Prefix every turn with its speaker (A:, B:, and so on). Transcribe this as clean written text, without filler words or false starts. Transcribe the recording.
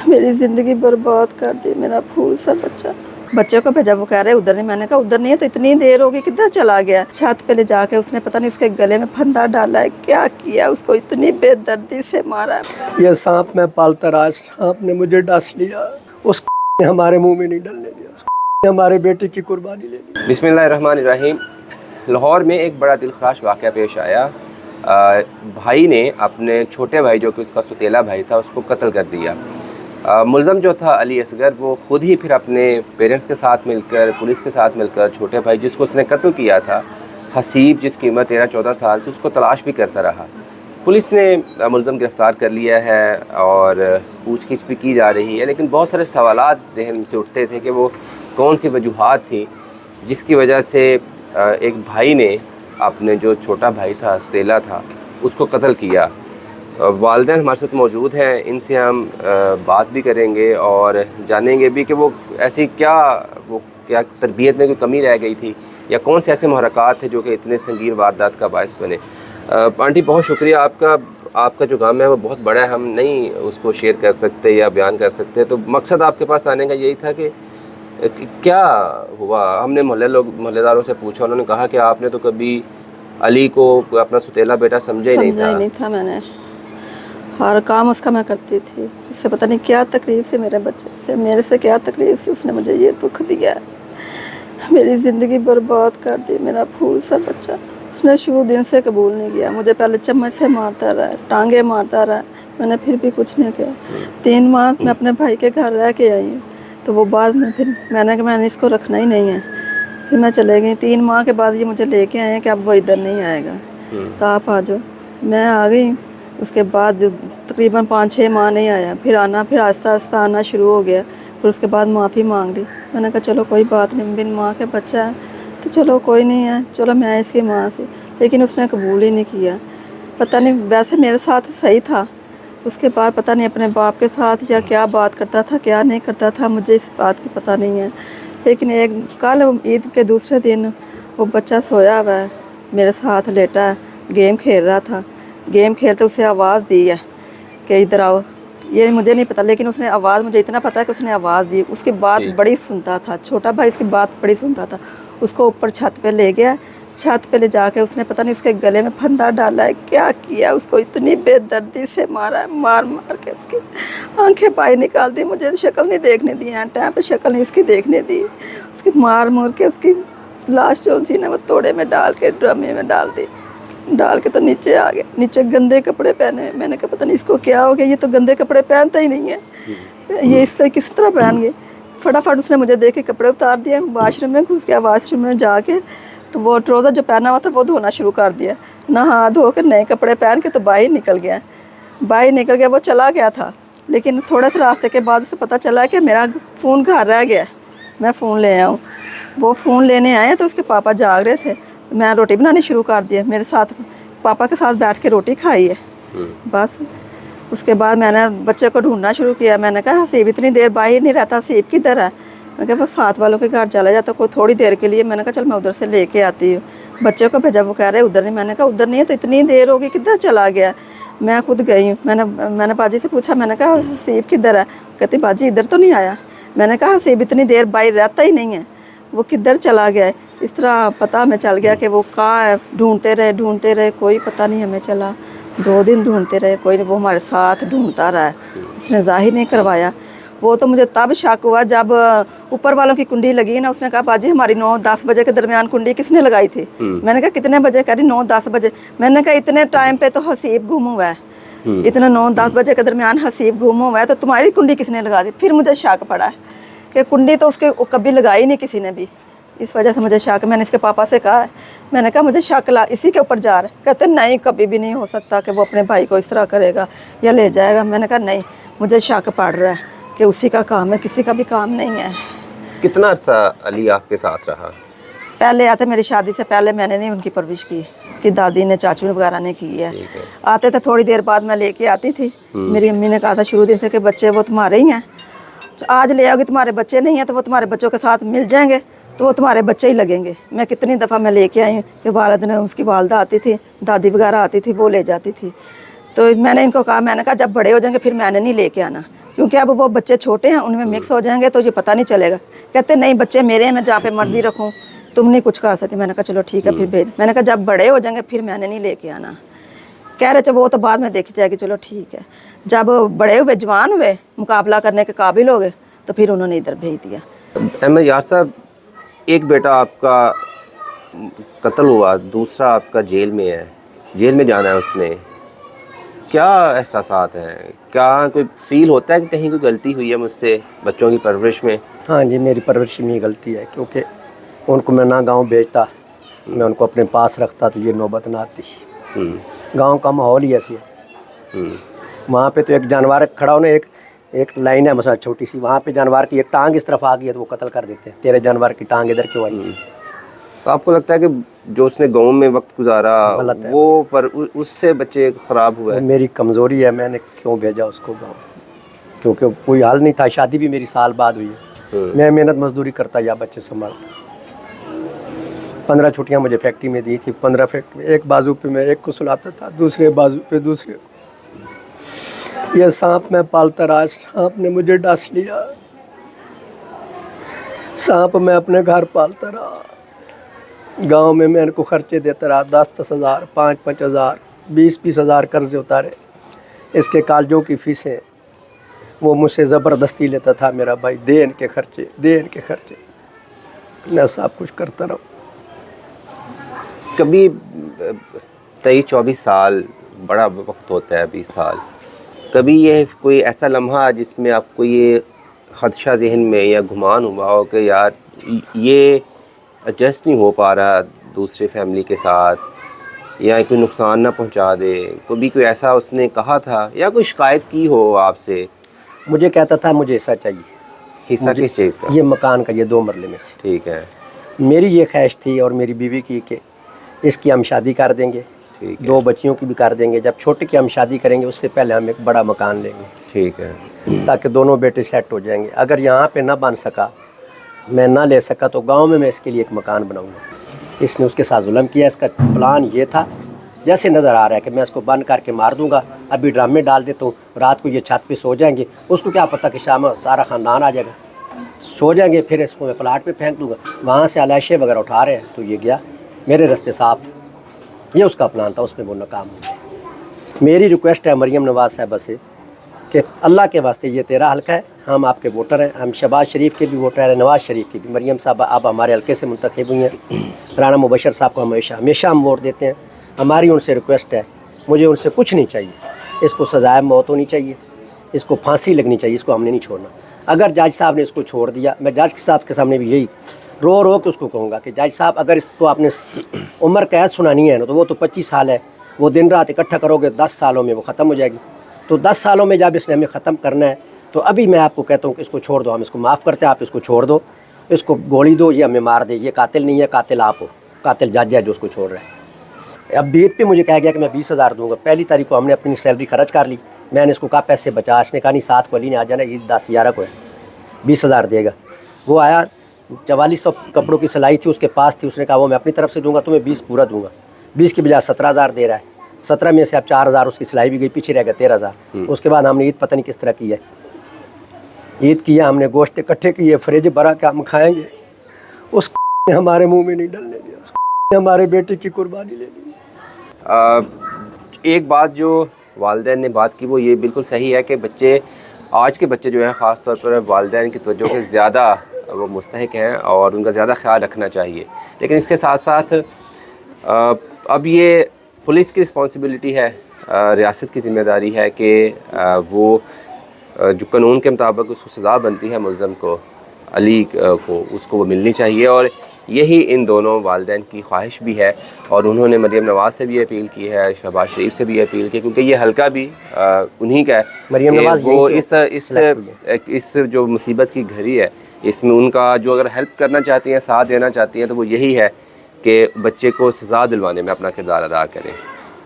A: मेरी ज़िंदगी बर्बाद कर दी, मेरा फूल सा बच्चा। बच्चे को भेजा, वो कह रहे उधर नहीं। मैंने कहा उधर नहीं है तो इतनी देर होगी, किधर चला गया? छत पे ले जाके उसने पता नहीं उसके गले में फंदा डाला है, क्या किया, उसको इतनी बेदर्दी से मारा है।
B: ये सांप मैं पालता रहा, सांप ने मुझे डस लिया, उस ने हमारे मुंह में नहीं डलने दिया, उस ने हमारे बेटे की कुर्बानी ले ली।
C: बिस्मिल्लाहिर्रहमानिर्रहीम। लाहौर में एक बड़ा दिलखराश वाक़या पेश आया। भाई ने अपने छोटे भाई जो कि उसका सुतेला भाई था उसको कत्ल कर दिया। मुल्ज़म जो था अली असगर, वो ख़ुद ही फिर अपने पेरेंट्स के साथ मिलकर, पुलिस के साथ मिलकर छोटे भाई जिसको उसने कत्ल किया था, हसीब जिसकी उम्र 13-14 साल थी, उसको तलाश भी करता रहा। पुलिस ने मुल्ज़म गिरफ़्तार कर लिया है और पूछगिछ भी की जा रही है, लेकिन बहुत सारे सवालात ज़हन से उठते थे कि वो कौन सी वजूहात थी जिसकी वजह से एक भाई ने अपने जो छोटा भाई था, सुतेला था, उसको कत्ल किया। वालिदैन हमारे साथ मौजूद हैं, इनसे हम बात भी करेंगे और जानेंगे भी कि वो ऐसी क्या तरबियत में कोई कमी रह गई थी या कौन से ऐसे मुहर्रकात थे जो कि इतने संगीन वारदात का बायस बने। आंटी बहुत शुक्रिया आपका जो काम है वो बहुत बड़ा है, हम नहीं उसको शेयर कर सकते या बयान कर सकते। तो मकसद आपके पास आने का यही था कि क्या हुआ। हमने मोहल्लेदारों से पूछा, उन्होंने कहा कि आपने तो कभी अली को अपना सुतेला बेटा समझा ही नहीं था।
A: मैंने हर काम उसका मैं करती थी, उससे पता नहीं क्या तकलीफ से, मेरे बच्चे से, मेरे से क्या तकलीफ से उसने मुझे ये दुख दिया है। मेरी ज़िंदगी बर्बाद कर दी, मेरा फूल सा बच्चा। उसने शुरू दिन से कबूल नहीं किया, मुझे पहले चम्मच से मारता रहा, टांगे मारता रहा, मैंने फिर भी कुछ नहीं किया। 3 माह मैं अपने भाई के घर रह के आई हूँ, तो वो बाद में फिर मैंने इसको रखना ही नहीं है, फिर मैं चले गई। 3 माह के बाद ये मुझे लेके आए हैं कि अब वो इधर नहीं आएगा, तो आप आ जाओ। मैं आ गई, उसके बाद तकरीबन 5-6 माह नहीं आया, फिर आहिस्ता आहिस्ता आना शुरू हो गया। फिर उसके बाद माफ़ी मांग ली। मैंने कहा चलो कोई बात नहीं, बिन माँ के बच्चा है तो चलो कोई नहीं है, चलो मैं इसकी माँ से। लेकिन उसने कबूल ही नहीं किया। पता नहीं, वैसे मेरे साथ सही था, उसके बाद पता नहीं अपने बाप के साथ या क्या बात करता था क्या नहीं करता था, मुझे इस बात की पता नहीं है। लेकिन कल ईद के दूसरे दिन वो बच्चा सोया हुआ है, मेरे साथ लेटा है, गेम खेल रहा था। गेम खेलते उसे आवाज़ दी है कि इधर आओ, ये मुझे नहीं पता, लेकिन उसने आवाज़, मुझे इतना पता है कि उसने आवाज़ दी। उसकी बात बड़ी सुनता था, छोटा भाई उसकी बात बड़ी सुनता था। उसको ऊपर छत पे ले गया, छत पे ले जाके उसने पता नहीं उसके गले में फंदा डाला है, क्या किया, उसको इतनी बेदर्दी से मारा है, मार मार के उसकी आंखें पाई निकाल दी। मुझे शक्ल नहीं देखने दी है, टाइम पे शक्ल नहीं उसकी देखने दी। उसकी मार के उसकी लाश जो थी ना वो तोड़े में डाल के ड्रमे में डाल दी, डाल के तो नीचे आ गए। नीचे गंदे कपड़े पहने। मैंने कहा पता नहीं इसको क्या हो गया, ये तो गंदे कपड़े पहनता ही नहीं है, ये इससे किस तरह पहन गए। फटाफट उसने मुझे देख के कपड़े उतार दिए, वाशरूम में घुस गया। वाशरूम में जाके तो वो ट्राउज़र जो पहना हुआ था वो धोना शुरू कर दिया, नहा धो कर नए कपड़े पहन के तो बाहर निकल गया। वो चला गया था, लेकिन थोड़े से रास्ते के बाद उसे पता चला कि मेरा फ़ोन घर रह गया, मैं फ़ोन ले आऊँ। वो फ़ोन लेने आए तो उसके पापा जाग रहे थे, मैं रोटी बनानी शुरू कर दिया, मेरे साथ पापा के साथ बैठ के रोटी खाई है बस। उसके बाद मैंने बच्चे को ढूंढना शुरू किया। मैंने कहा हसीब इतनी देर बाहर नहीं रहता, हसीब किधर है? मैं कहा वो साथ वालों के घर चला जाता कोई थोड़ी देर के लिए। मैंने कहा चल मैं उधर से लेके आती हूँ। बच्चे को भेजा, वो कह रहे उधर नहीं। मैंने कहा उधर नहीं है तो इतनी देर होगी, किधर चला गया? मैं खुद गई हूँ। मैंने बाजी से पूछा, मैंने कहा हसीब किधर है? कहती बाजी इधर तो नहीं आया। मैंने कहा हसीब इतनी देर बाहर रहता ही नहीं है, वो किधर चला गया है? इस तरह पता हमें चल गया कि वो कहाँ है। ढूंढते रहे, कोई पता नहीं हमें चला। 2 दिन ढूंढते रहे, कोई नहीं। वो हमारे साथ ढूंढता रहा है, उसने जाहिर नहीं करवाया। वो तो मुझे तब शक हुआ जब ऊपर वालों की कुंडी लगी ना। उसने कहा बाजी हमारी 9-10 बजे के दरमियान कुंडी किसने लगाई थी? मैंने कहा कितने बजे? कह रही 9-10 बजे। मैंने कहा इतने टाइम पे तो हसीब गुम हुआ है, इतना 9-10 बजे के दरमियान हसीब गुम हुआ है, तो तुम्हारी कुंडी किसने लगा दी? फिर मुझे शक पड़ा है कि कुंडी तो उसके कभी लगाई नहीं किसी ने भी। इस वजह से मुझे शक। मैंने इसके पापा से कहा, मैंने कहा मुझे शक इसी के ऊपर जा रहा है। कहते नहीं, कभी भी नहीं हो सकता कि वो अपने भाई को इस तरह करेगा या ले जाएगा। मैंने कहा नहीं, मुझे शक पड़ रहा है कि उसी का काम है, किसी का भी काम नहीं है।
C: कितना अर्सा अली आपके साथ रहा?
A: पहले आते, मेरी शादी से पहले मैंने नहीं उनकी परवरिश की, कि दादी ने, चाचू ने वगैरह ने की है। आते थे थोड़ी देर बाद मैं लेके आती थी। मेरी अम्मी ने कहा था शुरू दिन से कि बच्चे वो तुम्हारे ही हैं, आज ले आओगे, तुम्हारे बच्चे नहीं हैं तो वो तुम्हारे बच्चों के साथ मिल जाएंगे तो वो तुम्हारे बच्चे ही लगेंगे। मैं कितनी दफ़ा मैं लेके आई हूँ कि वालिद ने, उसकी वालदा आती थी, दादी वगैरह आती थी, वो ले जाती थी। तो मैंने इनको कहा, मैंने कहा जब बड़े हो जाएंगे फिर मैंने नहीं लेके आना, क्योंकि अब वो बच्चे छोटे हैं, उनमें मिक्स हो जाएंगे तो ये पता नहीं चलेगा। कहते नहीं बच्चे मेरे हैं, मैं जहाँ पे मर्जी रखूँ, तुम नहीं कुछ कर सकती। मैंने कहा चलो ठीक है फिर भेज। मैंने कहा जब बड़े हो जाएंगे फिर मैंने नहीं लेके आना। कह रहे थे वो तो बाद में देखी जाएगी। चलो ठीक है। जब बड़े हुए, जवान हुए, मुकाबला करने के काबिल हो गए, तो फिर उन्होंने इधर भेज दिया।
C: अहमद यार साहब, एक बेटा आपका कत्ल हुआ, दूसरा आपका जेल में है, जेल में जाना है उसने, क्या एहसासात हैं? क्या कोई फील होता है कि कहीं कोई गलती हुई है मुझसे बच्चों की परवरिश में?
B: हाँ जी, मेरी परवरिश में ही गलती है, क्योंकि उनको मैं ना गांव भेजता, मैं उनको अपने पास रखता तो ये नौबत ना आती। गांव का माहौल ही ऐसी है। वहाँ पे तो एक जानवर खड़ा होने, एक लाइन है मसा छोटी सी, वहाँ पे जानवर की एक टांग इस तरफ आ गई है तो वो कत्ल कर देते हैं, तेरे जानवर की टांग इधर क्यों आई?
C: तो आपको लगता है कि जो उसने गाँव में वक्त गुजारा वो पर उससे बच्चे ख़राब हुए?
B: मेरी कमज़ोरी है, मैंने क्यों भेजा उसको गाँव, क्योंकि कोई हाल नहीं था। शादी भी मेरी साल बाद हुई है, मैं मेहनत मजदूरी करता या बच्चे संभालता। 15 छुट्टियां मुझे फैक्ट्री में दी थी, 15 फैक्ट्री, एक बाजू पे मैं एक को सुलाता था, दूसरे बाजू पे दूसरे को। ये सांप मैं पालता रहा, सांप ने मुझे डस लिया। सांप मैं अपने घर पालता रहा, गांव में मैं इनको खर्चे देता रहा, 10-10 हज़ार, 5-5 हज़ार, 20-20 हज़ार कर्जे उतारे। इसके कॉलेजों की फीसें वो मुझसे ज़बरदस्ती लेता था मेरा भाई, दे इनके खर्चे, दे इनके खर्चे। मैं सब कुछ करता रहा।
C: कभी 23-24 साल बड़ा वक्त होता है, 20 साल, कभी ये कोई ऐसा लम्हा जिसमें आपको ये खदशा जहन में या गुमान हुआ हो कि यार ये एडजस्ट नहीं हो पा रहा दूसरे फैमिली के साथ, या कोई नुकसान ना पहुंचा दे? कभी कोई ऐसा उसने कहा था या कोई शिकायत की हो आपसे?
B: मुझे कहता था मुझे हिस्सा चाहिए।
C: हिस्सा किस चीज़ का?
B: ये मकान का, ये 2 मरले में से।
C: ठीक है।
B: मेरी ये ख्वाहिश थी और मेरी बीवी की कि इसकी हम शादी कर देंगे, 2 बच्चियों की भी कर देंगे। जब छोटे की हम शादी करेंगे उससे पहले हम एक बड़ा मकान लेंगे।
C: ठीक है।
B: ताकि दोनों बेटे सेट हो जाएंगे। अगर यहाँ पे ना बन सका, मैं ना ले सका, तो गांव में मैं इसके लिए एक मकान बनाऊंगा। इसने उसके साथ जुल्म किया। इसका प्लान ये था, जैसे नज़र आ रहा है कि मैं इसको बंद करके मार दूंगा, अभी ड्रामे डाल देता हूँ, रात को ये छत पे सो जाएंगे, उसको क्या पता कि शाम सारा ख़ानदान आ जाएगा, सो जाएंगे, फिर इसको मैं प्लाट पे फेंक दूंगा। वहाँ से अलाइशे वगैरह उठा रहे हैं तो ये गया, मेरे रास्ते साफ। ये उसका प्लान था, उसमें वो नाकाम हो गया। मेरी रिक्वेस्ट है मरीम नवाज़ साहबा से कि अल्लाह के वास्ते ये तेरा हल्का है, हम आपके वोटर हैं, हम शहबाज शरीफ के भी वोटर हैं, नवाज़ शरीफ के भी। मरीम साहबा आप हमारे हल्के से मुंतखब हुई हैं, राना मुबशर साहब को हमेशा हम वोट देते हैं। हमारी उनसे रिक्वेस्ट है, मुझे उनसे कुछ नहीं चाहिए, इसको सजाए मौत होनी चाहिए, इसको फांसी लगनी चाहिए, इसको हमने नहीं छोड़ना। अगर जज साहब ने इसको छोड़ दिया, मैं जज साहब के सामने भी यही रो के उसको कहूँगा कि जज साहब अगर इसको आपने उम्र कैद सुनानी है ना, तो वो तो 25 साल है, वो दिन रात इकट्ठा करोगे 10 सालों में वो ख़त्म हो जाएगी। तो 10 सालों में जब इसने हमें ख़त्म करना है, तो अभी मैं आपको कहता हूँ कि इसको छोड़ दो, हम इसको माफ़ करते हैं, आप इसको छोड़ दो, इसको गोली दो, ये हमें मार दे। ये कातिल नहीं है, कातिल आप हो, कातिल जज है जो उसको छोड़ रहा है। अब बीत पे मुझे कहा गया कि मैं 20,000 दूंगा। पहली तारीख को हमने अपनी सैलरी खर्च कर ली। मैंने इसको कहा पैसे बचा, इसने कहा नहीं 7 को अली ने आ जाना, ईद 10-11 को है, 20,000 देगा। वो आया, 4400 कपड़ों की सिलाई थी उसके पास थी, उसने कहा वो मैं अपनी तरफ से दूंगा, तुम्हें 20 पूरा दूंगा। 20 की बजाय 17,000 दे रहा है। 17 में से अब 4,000 उसकी सिलाई भी गई, पीछे रह गया 13,000। उसके बाद हमने ईद पता नहीं किस तरह की है, ईद किया हमने, गोश्त इकट्ठे किए, फ्रिज भरा के हम खाएंगे। उस ने हमारे मुँह में नहीं डलने दिया, उस ने हमारे बेटे की कुर्बानी ले ली।
C: एक बात जो वालिदैन ने बात की वो ये बिल्कुल सही है कि बच्चे, आज के बच्चे जो हैं ख़ास तौर पर वालिदैन की तवज्जो के ज़्यादा वो मुस्तहिक हैं और उनका ज़्यादा ख्याल रखना चाहिए। लेकिन इसके साथ साथ अब ये पुलिस की रिस्पॉन्सिबिलिटी है, रियासत की ज़िम्मेदारी है कि वो जो कानून के मुताबिक उसको सज़ा बनती है मुल्ज़म को, अली को, उसको वो मिलनी चाहिए। और यही इन दोनों वालिदैन की ख्वाहिश भी है और उन्होंने मरीम नवाज़ से भी अपील की है, शहबाज शरीफ से भी अपील की, क्योंकि ये हल्का भी उन्हीं का है।
B: मरीम नवाज़
C: वो इस जो मुसीबत की घड़ी है, इसमें उनका जो अगर हेल्प करना चाहती हैं, साथ देना चाहती हैं, तो वो यही है कि बच्चे को सज़ा दिलवाने में अपना किरदार अदा करें।